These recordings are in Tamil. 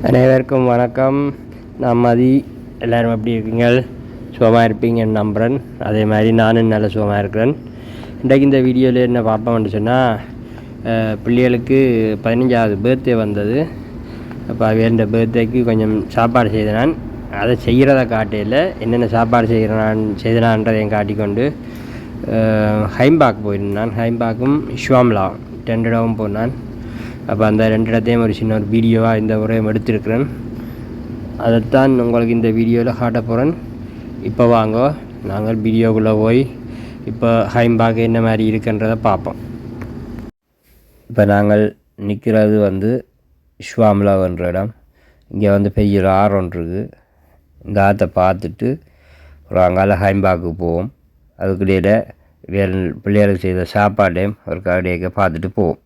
அனைவருக்கும் வணக்கம். நான் மதி. எல்லோரும் எப்படி இருக்கீங்க? சுகமாக இருப்பீங்கன்னு நம்புகிறேன். அதே மாதிரி நானும் நல்ல சுகமாக இருக்கிறேன். இன்றைக்கு இந்த வீடியோவில் என்ன பார்ப்போம்னு சொன்னால், பிள்ளைகளுக்கு 15வது பர்த்டே வந்தது. அப்போ வேண்ட பர்த்டேக்கு கொஞ்சம் சாப்பாடு செய்தனான். அதை செய்கிறத காட்டையில் என்னென்ன சாப்பாடு செய்தனான்றதையும் காட்டிக்கொண்டு ஹைம்பாக் போயிருந்தான். ஹைம்பாக்கும் ஷுவாம்லா 2 இடமும் போனான். அப்போ அந்த 2 இடத்தையும் ஒரு சின்ன ஒரு வீடியோவாக இந்த உரையும் எடுத்திருக்கிறேன். அதைத்தான் உங்களுக்கு இந்த வீடியோவில் காட்ட போகிறேன். இப்போ வாங்க நாங்கள் வீடியோக்குள்ளே போய் இப்போ ஹைம்பாக் என்ன மாதிரி இருக்குன்றதை பார்ப்போம். இப்போ நாங்கள் நிற்கிறது ஷுவாம்லான்ற இடம். இங்கே பெரிய ஆறு ஒன்று இருக்குது. இந்த ஆற்றை பார்த்துட்டு ஒரு அங்கால ஹைம்பாக்கு போவோம். அதுக்கிடையில் பிள்ளைகளுக்கு செய்த சாப்பாட்டையும் ஒரு கடையை பார்த்துட்டு போவோம்.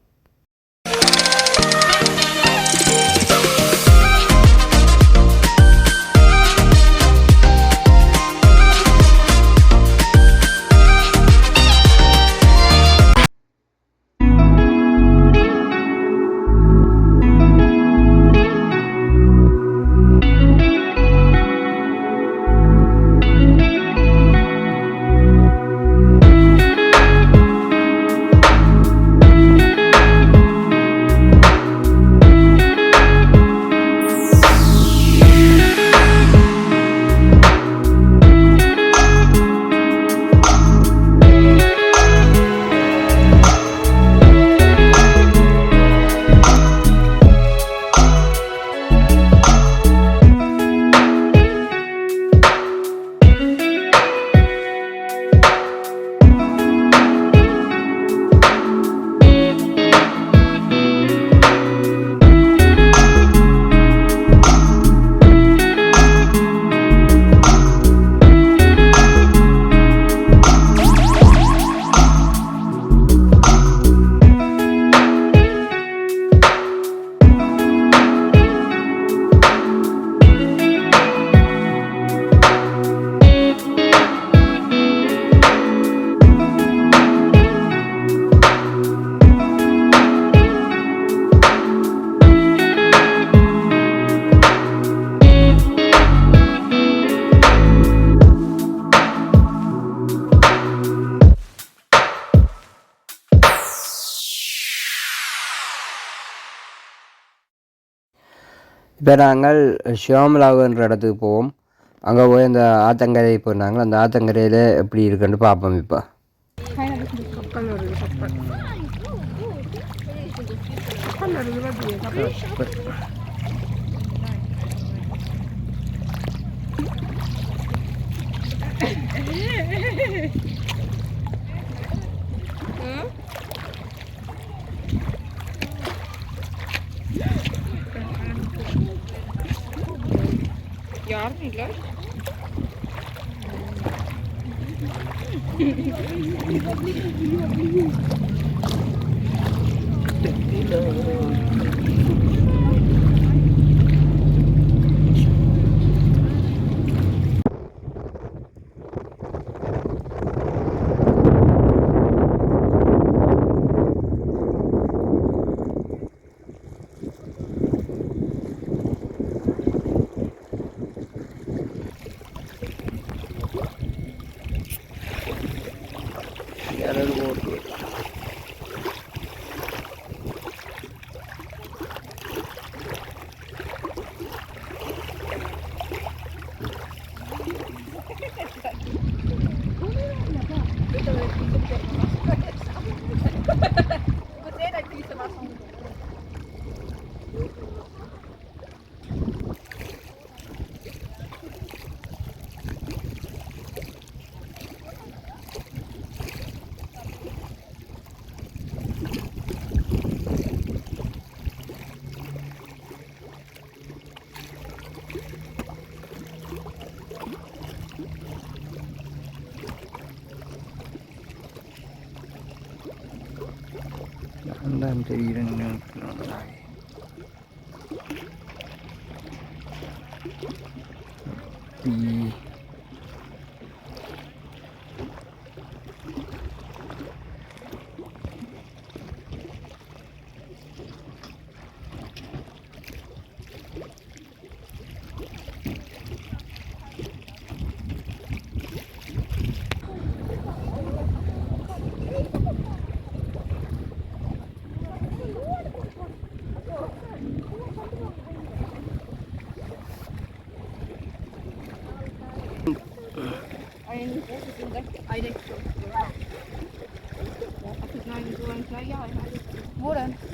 இப்போ நாங்கள் ஷியாமலாவுன்ற இடத்துக்கு போவோம். அங்கே போய் அந்த ஆத்தங்கரை போனாங்க. அந்த ஆத்தங்கரையில் எப்படி இருக்குன்னு பார்ப்போம். இப்போ யாரும் இல்லை. Andan தெரியுறேன்.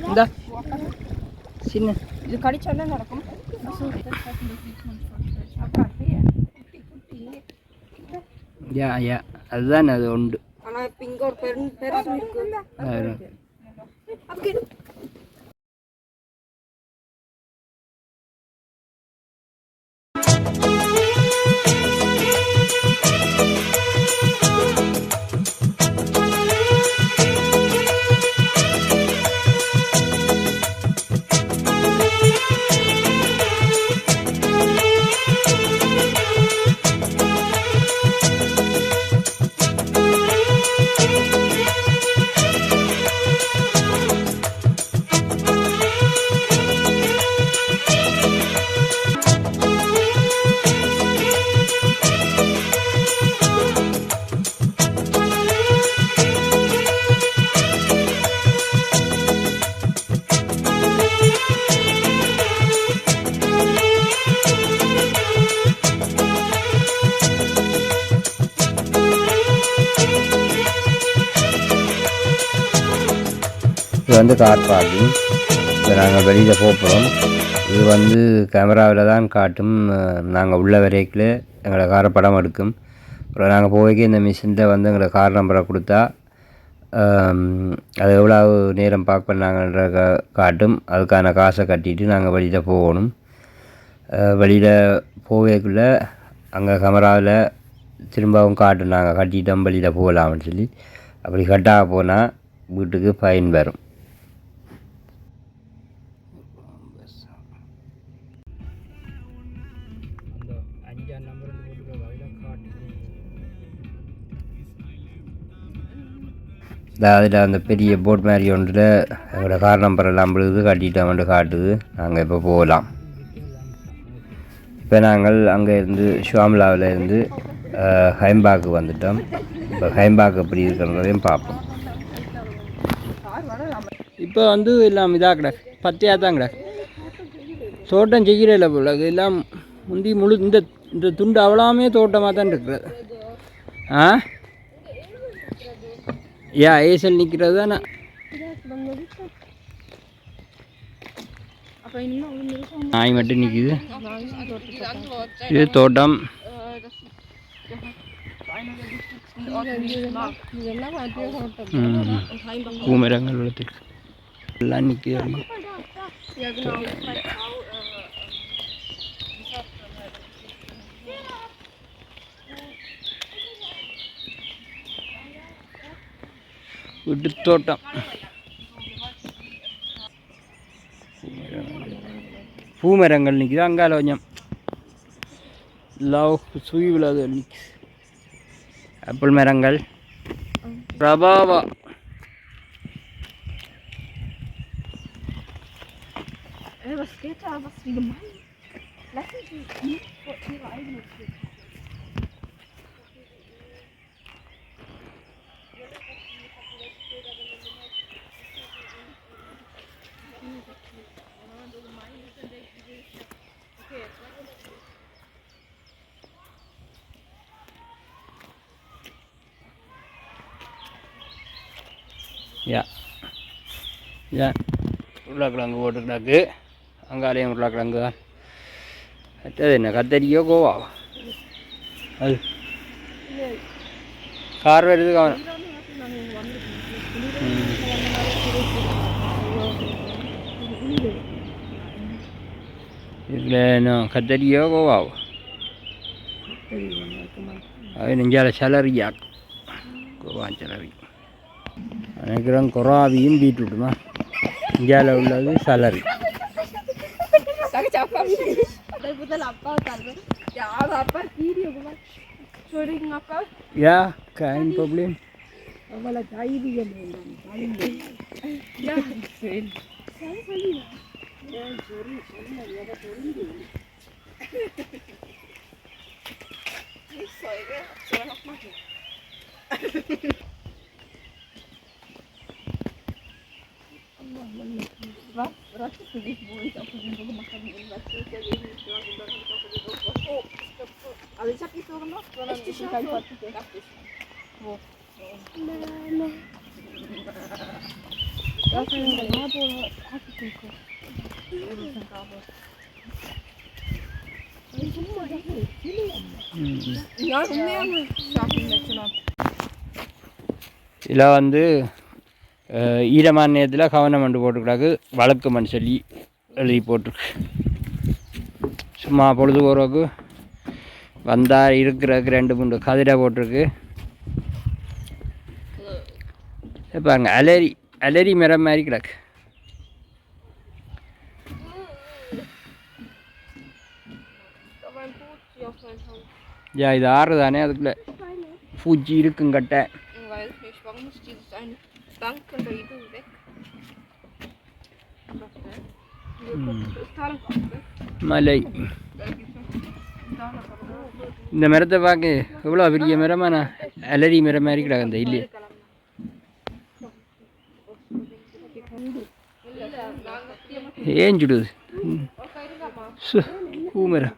இந்த சின்ன இது கடிச்சாலே நடக்கும் யா யா அதுதான் அது உண்டு. ஆனால் இப்போ இங்கே ஒரு பெருசு இருக்கு. இது வந்து கார் பார்க்கிங். இப்போ நாங்கள் வெளியில் போகிறோம். இது வந்து கேமராவில் தான் காட்டும். நாங்கள் உள்ள வரைக்கில் எங்களோட காரை படம் எடுக்கும். அப்புறம் நாங்கள் போய்க்கு இந்த மிஷினில் வந்து எங்களோட கார் நம்பரை கொடுத்தா அது எவ்வளோ நேரம் பார்க் பண்ணாங்கன்ற காட்டும். அதுக்கான காசை கட்டிட்டு நாங்கள் வெளியில் போகணும். வெளியில் போகக்குள்ளே அங்கே கேமராவில் திரும்பவும் காட்டும் நாங்கள் கட்டிட்டோம் வெளியில் போகலாம்னு சொல்லி. அப்படி கட்டாக போனால் வீட்டுக்கு ஃபைன் வரும். அதில் அந்த பெரிய போட் மாதிரி ஒன்றில் எங்களோட கார் நம்பர் எல்லாம் விழுது கட்டிட்டோம்னு காட்டுது. நாங்கள் இப்போ போகலாம். இப்போ நாங்கள் அங்கே இருந்து ஷுவாம்லாவில் இருந்து ஹைம்பாக்கு வந்துட்டோம். இப்போ ஹைம்பாக்கு எப்படி இருக்கிறதையும் பார்ப்போம். இப்போ வந்து எல்லாம் இதாக கிடக்கு, பத்தியாக தான் கிடக்கு. தோட்டம் செய்கிறதில்ல போல எல்லாம் முந்தி முழு இந்த துண்டு அவ்வளோமே தோட்டமாக தான் இருக்கிறது. ஆ யா ஏசல் நிற்கிறது தானே. நாய் மட்டும் நிற்கிது. இது தோட்டம். பூமரங்கள் வளர்த்துருக்கு எல்லாம் நிற்கிது. வீட்டு தோட்டம். பூமரங்கள் நிற்கிது. அங்கால கொஞ்சம் லவ் சுயிவில் அது நிற்குது. ஆப்பிள் மரங்கள். பிரபாவா Was geht da? Was wie gemein? Lassen Sie nicht vor Ihre eigene Tür. யா யா உருளைக்கிழங்கு போட்டுக்கிடாக்கு. அங்காலையும் உருளைக்கிழங்கு தான். அது என்ன கத்தரிக்கோ கோவா அது கார் வருது கவனம். இதில் என்ன கத்தரிக்கோ கோவாவோ அது நெஞ்சால சலரியா கோவா சலரி நினைக்கிறேன். கொராவியும் பீட்ரூட்டுமா இந்தியாவில் உள்ளது salary. Yeah kein Problem. Was ist für dich, wo ich auch so gemacht habe, was ist ja Also ich habe nicht so gemacht, sondern die Schafe. Wo? Das ist ein Gabo oder Hackekuchen. Das ist ein Gabo. Ja, mehr Schafe mit. இதில் வந்து ஈரமான நேரத்தில் கவனம் மண்டு போட்டுக்கூடாது வழக்கம்னு சொல்லி எழுதி போட்டிருக்கு. சும்மா பொழுது போகிறதுக்கு வந்தால் இருக்கிறதுக்கு 2-3 கதிரை போட்டிருக்கு. பாருங்க அலரி மரம் மாதிரி கிடக்கு. இது ஆறு தானே, அதுக்குள்ளே பூச்சி இருக்குங்கட்ட. Warum ist dieses eine Bank und da ist weg? மலை இந்த மரத்தை பார்க்க எவ்வளோ பெரிய மரமான அலரி மரம் மாதிரி கிடக்கு. அந்த இல்லையே ஏன் சுடுது பூ மரம்.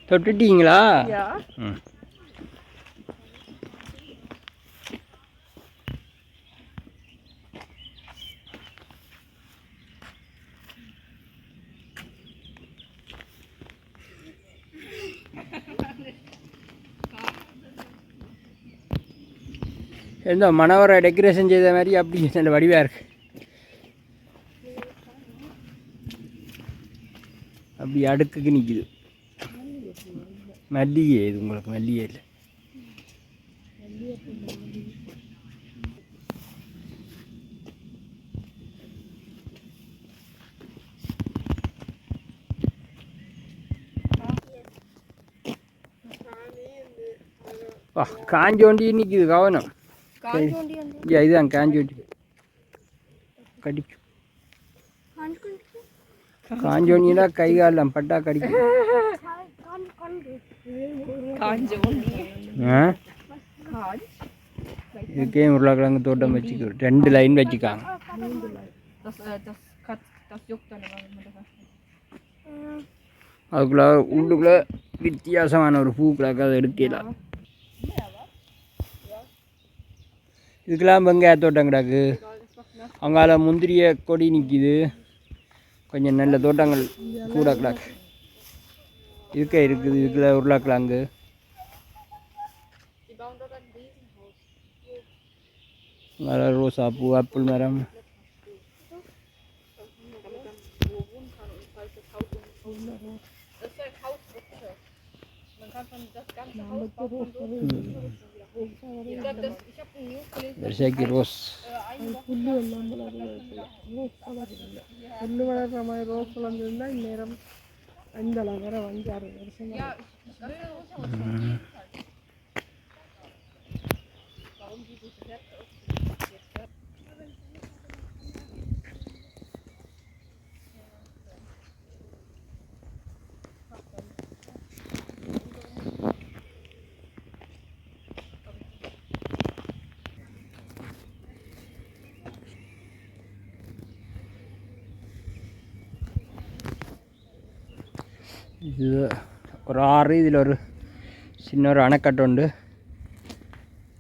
தொட்டுட்டீங்களா? ம். எந்த மணவரை டெக்கரேஷன் செய்த மாதிரி அப்படி நல்ல வடிவாக இருக்கு. அப்படி அடுக்குக்கு நிற்கிது. மல்லிகை இது உங்களுக்கு மல்லிகை இல்லை. காஞ்சோண்டி நிற்கிது கவனம். இதுதான் காஞ்சோண்டி கடிக்கும். காஞ்சோண்டினா கை காலம் பட்டா கடிக்கும். இதுக்கே உருளைக்கிழங்கு தோட்டம் வச்சுக்க 2 லைன் வச்சுக்காங்க. அதுக்குள்ள உள்ளுக்குள்ள வித்தியாசமான ஒரு பூக்களாக அதை எடுக்கலாம். இதுக்கெல்லாம் வெங்காய தோட்டம் கிடக்கு. அங்கால முந்திரிய கொடி நிற்கிது. கொஞ்சம் நல்ல தோட்டங்கள் கூட கிடக்கு. இதுக்கே இருக்குது. இதுக்குள்ள உருளைக்கிழங்கு ரோசா பூ ஆப்பிள் மரம். Welche Ross? இது ஒரு ஆறு, இதில் ஒரு சின்ன ஒரு அணைக்கட்டு உண்டு.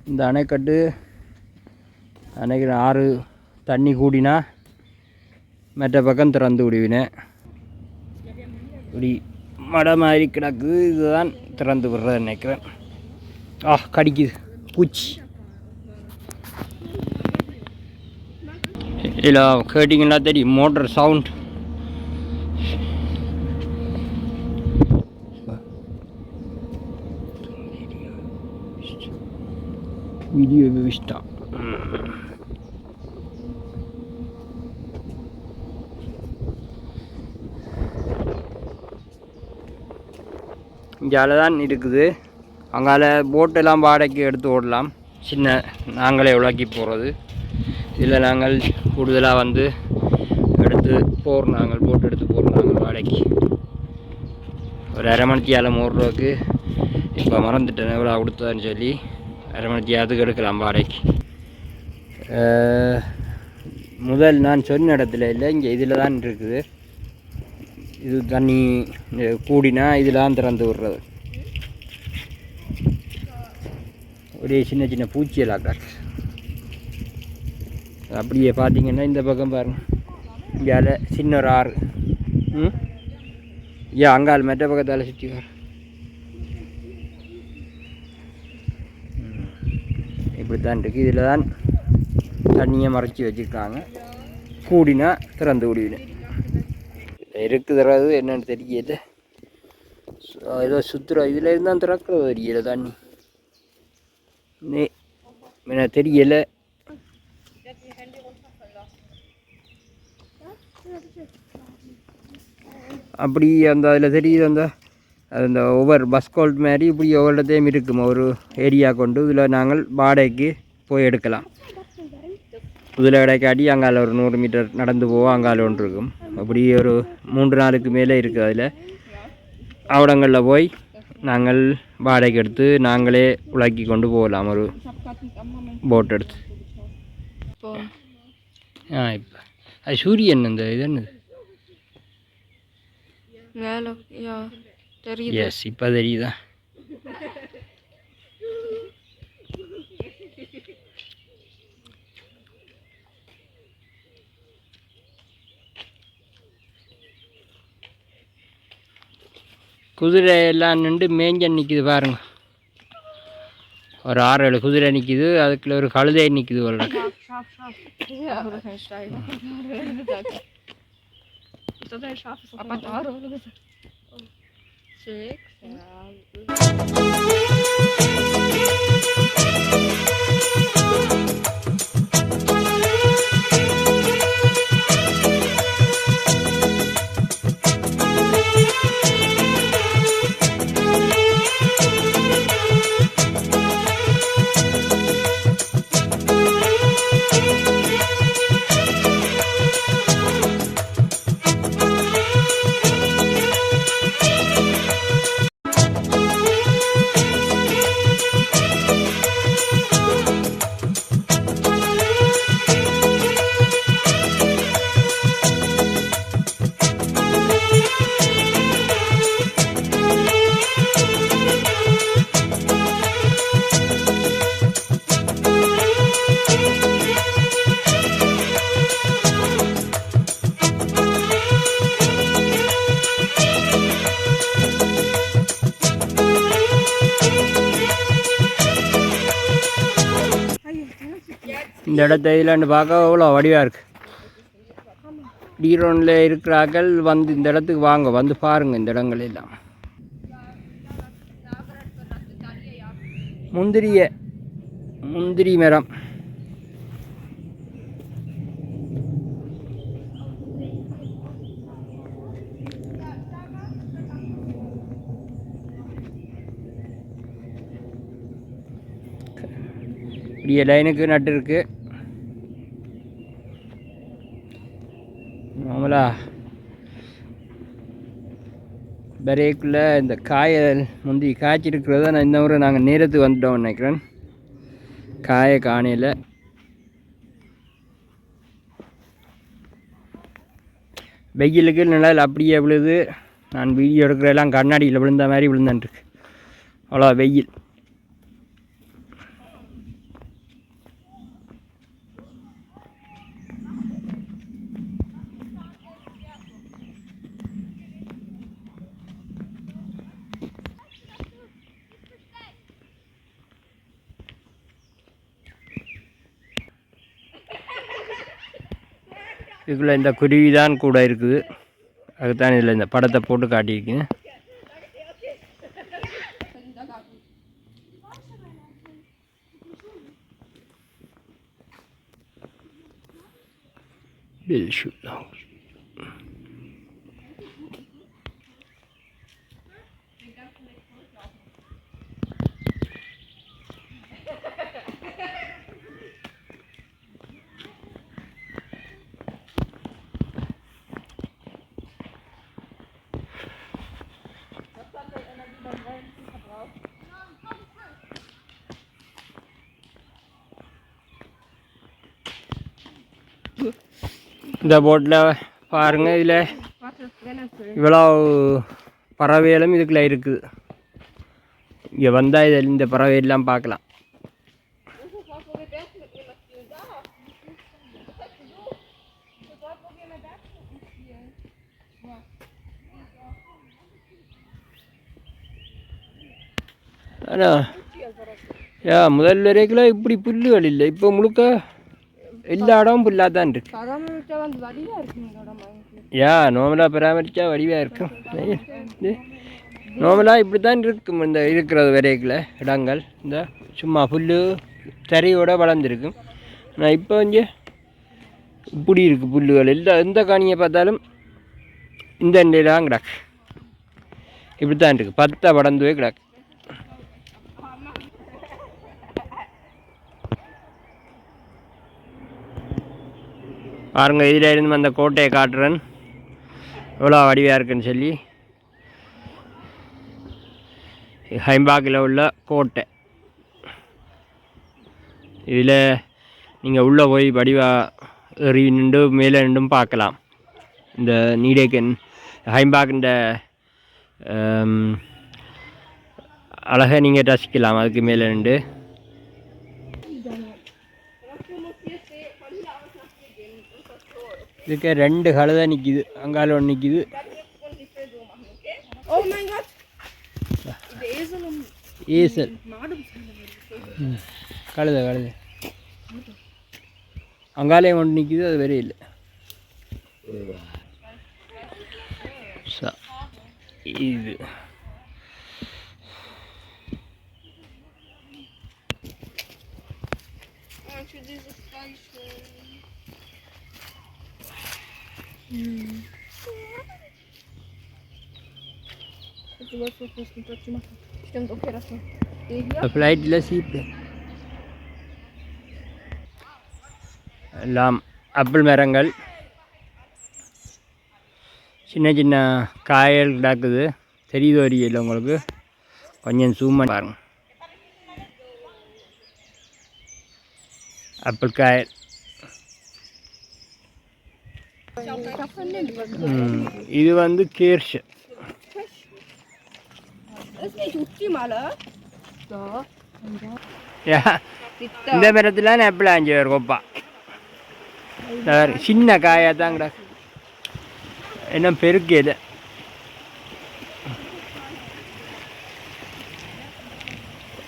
இந்த அணைக்கட்டு அணைக்கிற ஆறு தண்ணி கூடினா மற்ற பக்கம் திறந்து விடுவினேன். இப்படி மடை மாதிரி கிடக்கு, இதுதான் திறந்து விடுறத நினைக்கிறேன். கடிக்குது பூச்சி. இல்லை கேட்டிங்கன்னா தெரியும் மோட்டர் சவுண்ட். வீடியோ விஷ்டம். இங்கால தான் இருக்குது. அங்கால போட்டெல்லாம் வாடகைக்கு எடுத்து ஓடலாம். சின்ன நாங்களே உலக்கி போகிறது. இதில் நாங்கள் கூடுதலாக வந்து எடுத்து போகிறோம். நாங்கள் போட்டு எடுத்து போகிறோம் நாங்கள் வாடகைக்கு. ஒரு அரை மணித்தியால் ரூபாய்க்கு இப்போ மறந்துட்டேன் எவ்வளோ கொடுத்ததுன்னு சொல்லி. அரை மணித்தியாலத்துக்கு எடுக்கலாம் வாடகைக்கு. முதல் நான் சொன்ன இடத்துல இல்லை, இங்கே இதில் தான் இருக்குது. இது தண்ணி கூடினா இதில் தான் திறந்து விடுறது. ஒரே சின்ன சின்ன பூச்சியெல்லாம் கிடக்கு. அப்படியே பார்த்தீங்கன்னா இந்த பக்கம் பாருங்கள், இங்கே சின்ன ஒரு ஆறு. அங்கால் மெட்ட பக்கத்தால் சுற்றி வர. இப்படித்தான் இருக்குது. இதில் தான் தண்ணியை மறைச்சி வச்சுருக்காங்க. கூடினா திறந்து விடுவேன். இருக்குதுறது என்னென்னு தெரியல. ஏதோ சுற்றுறோம். இதில் இருந்தால் திறக்கிறது தெரியல தண்ணி. என்ன தெரியலை. அப்படி அந்த அதில் தெரியுது. அந்த ஒவ்வொரு பஸ் கோல்ட் மாதிரி இப்படி ஒவ்வொரு இடத்தையும் இருக்கும். ஒரு ஏரியா கொண்டு இதில் நாங்கள் வாடகைக்கு போய் எடுக்கலாம். இதில் கிடைக்காட்டி அங்கால ஒரு 100 மீட்டர் நடந்து போவோம். அங்கால ஒன்று இருக்கும். அப்படி ஒரு 3 நாளுக்கு மேலே இருக்குது. அதில் அவடங்களில் போய் நாங்கள் வாடகைக்கு எடுத்து நாங்களே உலக்கி கொண்டு போகலாம். ஒரு போட் எடுத்து. இப்போ அது சூரியன் இந்த இது என்னது? எஸ், இப்போ தெரியுதா? குதிரை எல்லாம் நின்று மேஞ்சன் நிற்கிது பாருங்க. ஒரு 6-7 குதிரை நிற்கிது. அதுக்குள்ள ஒரு கழுதை நிற்கிது. இந்த இடத்த இதில் பார்க்க அவ்வளோ வடிவாக இருக்குது. டீரோனில் இருக்கிறார்கள் வந்து இந்த இடத்துக்கு வாங்க, வந்து பாருங்கள் இந்த இடங்கள் எல்லாம். முந்திரி மரம். இப்படியே லைனுக்கு நட்டு இருக்கு. மாமலா பரேக்குள்ளே இந்த காயை முந்தி காய்ச்சிருக்கிறத நான் இந்த முறை நாங்கள் நேரத்துக்கு வந்துட்டோம் நினைக்கிறேன். காயை காணையில் வெயிலுக்கு நிழல் அப்படியே விழுது. நான் வீடியோ எடுக்கிறதெல்லாம் கண்ணாடியில் விழுந்த மாதிரி விழுந்தான்ருக்கு, அவ்வளோ வெயில். இதுக்குள்ளே இந்த குருவி தான் கூட இருக்குது, அதுதான் இதில் இந்த படத்தை போட்டு காட்டியிருக்கேன். இந்த போட்டில் பாருங்கள், இதில் இவ்வளோ பறவைகளும் இதுக்குள்ளே இருக்குது. இங்கே வந்தால் இதில் இந்த பறவையெல்லாம் பார்க்கலாம். ஆனால் முதல் வரைக்கும் இப்படி புல்லுகள் இல்லை, இப்போ முழுக்க எல்லா இடமும் புல்லாக தான் இருக்கு. நோமலாக பராமரித்தா வடிவாக இருக்கும். நோமலாக இப்படி தான் இருக்கும் இந்த இருக்கிறது வரைக்கில் இடங்கள். இந்த சும்மா புல் தரையோட வளர்ந்துருக்கும். ஆனால் இப்போ கொஞ்சம் இப்படி இருக்குது புல்லுகள். எந்த காணியை பார்த்தாலும் இந்த நிலையிலாம் கிடக்கு, இப்படி தான் இருக்குது, பத்தா படந்துவே கிடக்கு. பாருங்க, இதில் இருந்து அந்த கோட்டையை காட்டுறேன், எவ்வளோ வடிவாக இருக்குன்னு சொல்லி. ஹைம்பாக்கில் உள்ள கோட்டை. இதில் நீங்கள் உள்ளே போய் வடிவாக ஏறி நின்று மேலே நின்றும் பார்க்கலாம். இந்த நீடேக்கன் ஹைம்பாக்கின்ற அழகை நீங்கள் ரசிக்கலாம் அதுக்கு மேலே நின்று. இதுக்கு 2 கழுதை நிற்கிது, அங்கால ஒன்று நிற்கிது. ஈசல் கழுதை அங்காலையும் ஒன்று நிற்கிது, அது வேற இல்லை. இது ஃப்ளைட்டில் சீப்பு எல்லாம் ஆப்பிள் மரங்கள், சின்ன சின்ன காயல் கிடக்குது. தெரியுது வரையில் உங்களுக்கு, கொஞ்சம் ஜூம் பண்ணி பாருங்க. ஆப்பிள் காயல். இது வந்து கேர்ஷ். இந்த மரத்தில் ஆப்பிள் 5 கொப்பா, சின்ன காயாக தான் கிடக்கு, என்ன பெருக்கேது.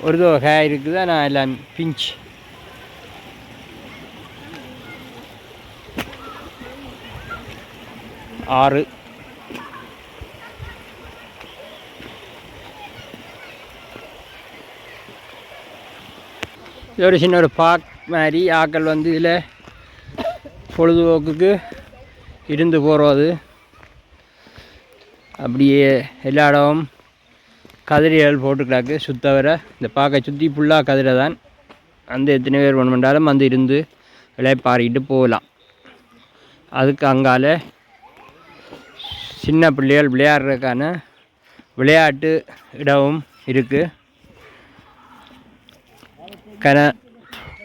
ஒரு காய் இருக்குது, ஆனால் எல்லாம் பிஞ்சு. ஆறு இது ஒரு சின்ன ஒரு பார்க் மாதிரி. ஆக்கள் வந்து இதில் பொழுதுபோக்குக்கு இருந்து போகிறது. அப்படியே எல்லா இடமும் கதிரைகள் போட்டுக்கிடாக்கு சுத்த வர. இந்த பார்க்க சுற்றி ஃபுல்லாக கதிரை தான். அந்த எத்தனை பேர் வேணுமென்றாலும் வந்து இருந்து விளையாடிட்டு போகலாம். அதுக்கு அங்கால சின்ன பிள்ளைகள் விளையாடுறதுக்கான விளையாட்டு இடமும் இருக்குது.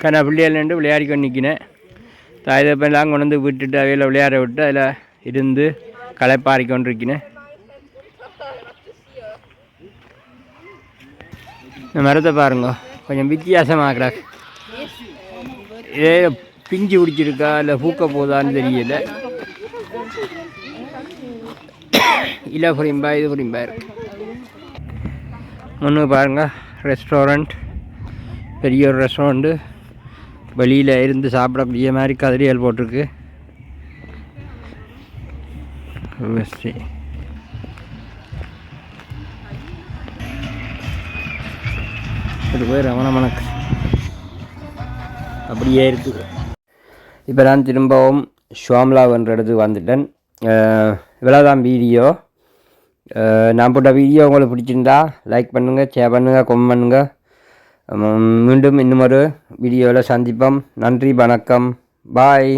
கன பிள்ளைகள் நின்று விளையாடி கொண்டு நிற்கினேன். தாய்தப்பெல்லாம் கொண்டு வந்து விட்டுட்டு அவையில் விளையாட விட்டு அதில் இருந்து களைப்பாரி கொண்டிருக்கினேன். இந்த மரத்தை பாருங்க, கொஞ்சம் வித்தியாசமாக கிடக்கு. இதே பிஞ்சு பிடிச்சிருக்கா இல்லை பூக்க போதான்னு தெரியல. இல்லை புரியும்பா, இது புரியும்பா இருக்கு. ஒன்று பாருங்கள், ரெஸ்டாரண்ட், பெரிய ஒரு ரெஸ்டாரண்ட்டு. வெளியில் இருந்து சாப்பிடக்கூடிய மாதிரி கதிரியல் போட்டிருக்கு. இது போய் ரமணமனக்கு அப்படியே இருக்குது. இப்போ நான் திரும்பவும் ஷோம்லான்ற இடத்துக்கு வந்துட்டேன். இவ்வளோதான் வீடியோ. நான் போட்ட வீடியோ உங்களுக்கு பிடிச்சிருந்தா லைக் பண்ணுங்கள், ஷேர் பண்ணுங்கள், கமெண்ட் பண்ணுங்கள். மீண்டும் இன்னும் ஒரு வீடியோவில் சந்திப்போம். நன்றி, வணக்கம், பாய்.